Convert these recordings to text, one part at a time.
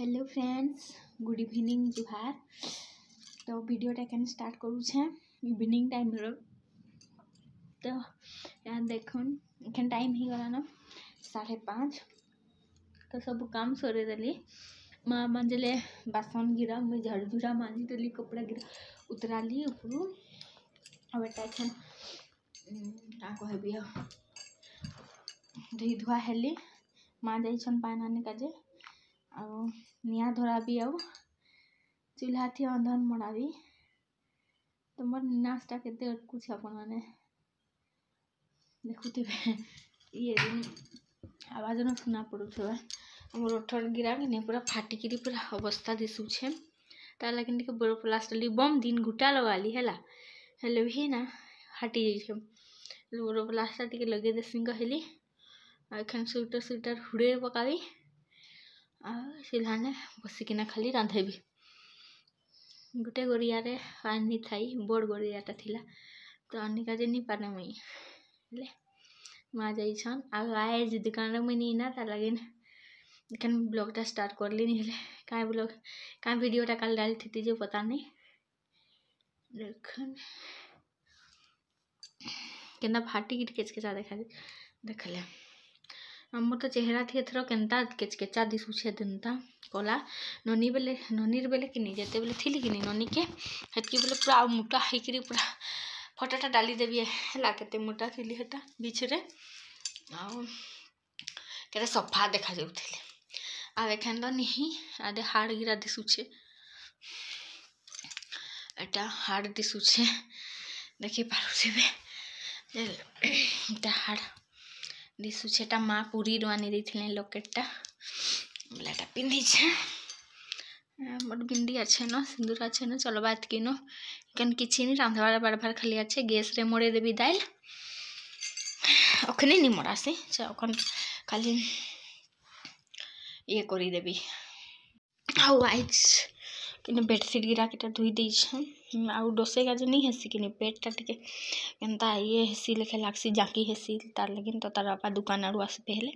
Hello friends, good evening जुहार। तो वीडियोटा केन स्टार्ट करू छे इवनिंग टाइम रो। तो यहाँ देखुन एखन टाइम ही गला ना 5:30। तो सब काम सरे देली। माँ मंजले बासन गिरा, मुझे झाड़ू झुड़ा मांझी देली, कपड़ा गिरा उतराली उपरू। अब एटा एखन का कहबी धुई धुआ हेली। माँ जाइछन पान आने काजे निया धरा भी आउ चूल्हा थी अंधन मड़ा भी। तो मोर नाश्ता केते अटकुछ अपन माने देखुते ये आवाज न सुना पड़ुथबे। मोर ओठर गिरा ने पूरा फाटिकी पूरा अवस्था दिसु छे। ता लेकिन के बड़ो प्लास्टर बम दिन घुटा लगाली हेला हेले भी ना हटी जाई छे। बड़ो प्लास्टर टिके लगे देसिंग कहली एखन स्वेटर हुड़े पकावी सिल्हाने बसिकिना खाली रांधेबी। गोटे गोरिया रे आनी थाई बड़ गोरियाटा थिला तो अनिका जे नी पाने मुई ले माँ जाइछन आए जे दुकान रे मुई नी ना ता लगिन एखन ब्लॉगटा स्टार्ट करली नी हेले काय ब्लॉग काय वीडियोटा काल डाली थी जो पता नहीं। देखन केना फाटी केचकेचा देखले आमर तो चेहरा थी एथरो केनता केचकेचा दिसु छे दिनता कोला ननीर बेले कि जेते बेले थिली कि ननी के हेतकी बेले पूरा मोटा हेकरी पूरा फटाटा डाली देबी हला केते मोटा थिली हेता बिछरे आ केते सफा देखा जाउथिले। आ एखन तो नहीं आदे हाड़ गिरा दिसु छे, एटा हाड़ दिसु छे देखि पारुथिबे एटा हाड़ दिसु छे। एटा माँ पूरी रवानी देथिले लॉकेटटा बेलाटा पिंधी छे। मोर बिंदी अच्छे न सिंदूर अच्छे न चलो बात किनो कन किछि नि रांधवार बार खाली अच्छे गैस रे मोड़े देबी दाइल ओखने नि मोड़ासी ओखन खाली ये करी देबी। आउ आइज किने बेडशीट गिरा केटा धुई दै छे आउ डोसे गाजे नहीं हेसी किने पेटटा टिके केनता ये हेसी लेखे लागसी जाकी हेसी तार लेकिन तो तार आपा दुकान आड़ू आसे पहले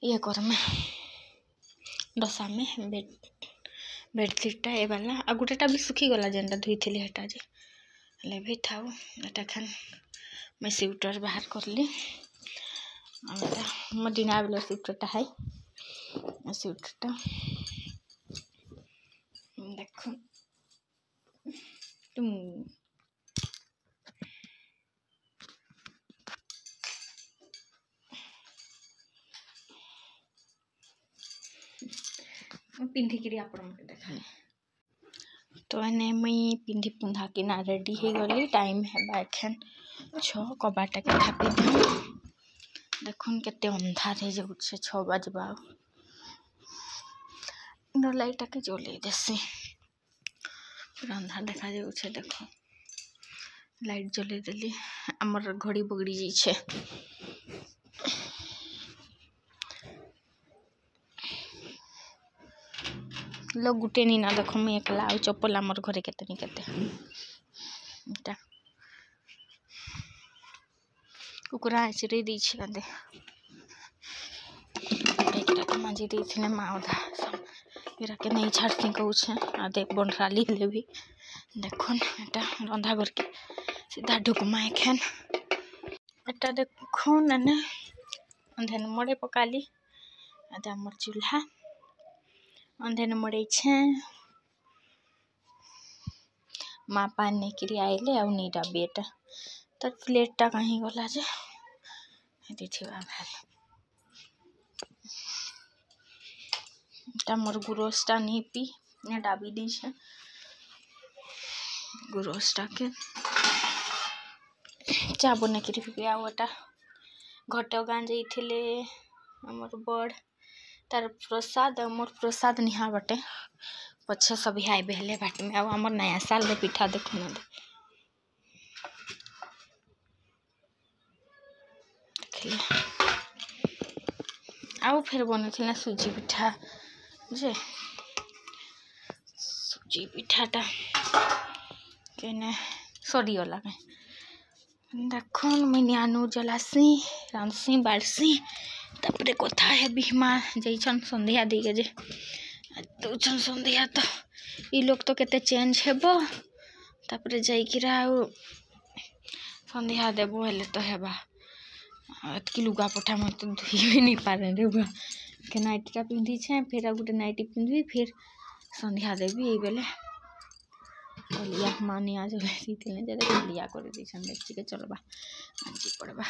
ये कर में डोसा में बेडशीटा ए वाला आ गुटेटा भी सुखी गला जेनटा धुई थिली हेटा जे ले भी थाउ एटा खान मैं स्वेटर बाहर करली एटा मदिना वाला स्वेटरटा है स्वेटरटा देखो तुम पिंधिकी आपण मते देखाली। तो एने मुई पिंधि पुंधा कि ना रेडी हो गली। टाइम है एखन 6 कबाटा के थापी देखुन केते अंधार हे जाउ छे 6 बजबा नो लाइट के जले देसी पूरा अंधार देखा जाउ छे। देखो लाइट जले देली हमर घड़ी बगड़ी जाई छे। लोग गुटे नी ना देखो मैं एकला आ चप्पल हमर घरे केते नी केते एटा कुकुरा आचरे दी छे दे एकटा के मांजी दी थिने माउदा एरा के नहीं छाड़ती कहू छे आ देख बनराली ले भी देखुन एटा रंधा घर के सीधा ढुकमा एखन एटा देखुन ने अंधेन मड़े पकाली आदा हमर चूल्हा अंधेन मड़े छे। माँ पानी के आइले आ नीरा बेटा तर प्लेटटा कहीं गला जे दिथिबा भाल ता मोर गुरोसटा नहीं पी ने डाबी दी छे गुरोसटा के चा बने के पी आटा घट गां जाइथिले हमर बड़ तार प्रसाद मोर प्रसाद निहा बटे पछे सब आए बेहले बाट में हमर नया साल रे पिठा देखो ना देखले आउ फिर बने थिला सूजी पिठा जे सूजी पिठाटा केने सरी गला देखुन मैंने आनु जलासी रांधसी बाड़सी तापरे कथा है बीमा जाइछन संध्या दी के जे ଦଉଛନ୍ ସନ୍ଧ୍ୟା ତ ଇ ଲୋକ ତ କେତେ ଚେଞ୍ଜ ହେବ ତାପରେ ଯାଇକିରା ଆଉ ସନ୍ଧ୍ୟା ଦେବୁ ହେଲେ ତ ହେବା ଏତ୍କି ଲୁଗା ପଠା ମତେ ଧୋଇ ବି ନି ପାରେ रे बुआ के नाइटीटा पिंधिछे फिर आ गोटे नाइटी पिंधि फिर सन्ध्या देवी ये बेले कलिया मानिया जले दी कलिया कर दी डेक्ची के चलबा आंची पड़बा।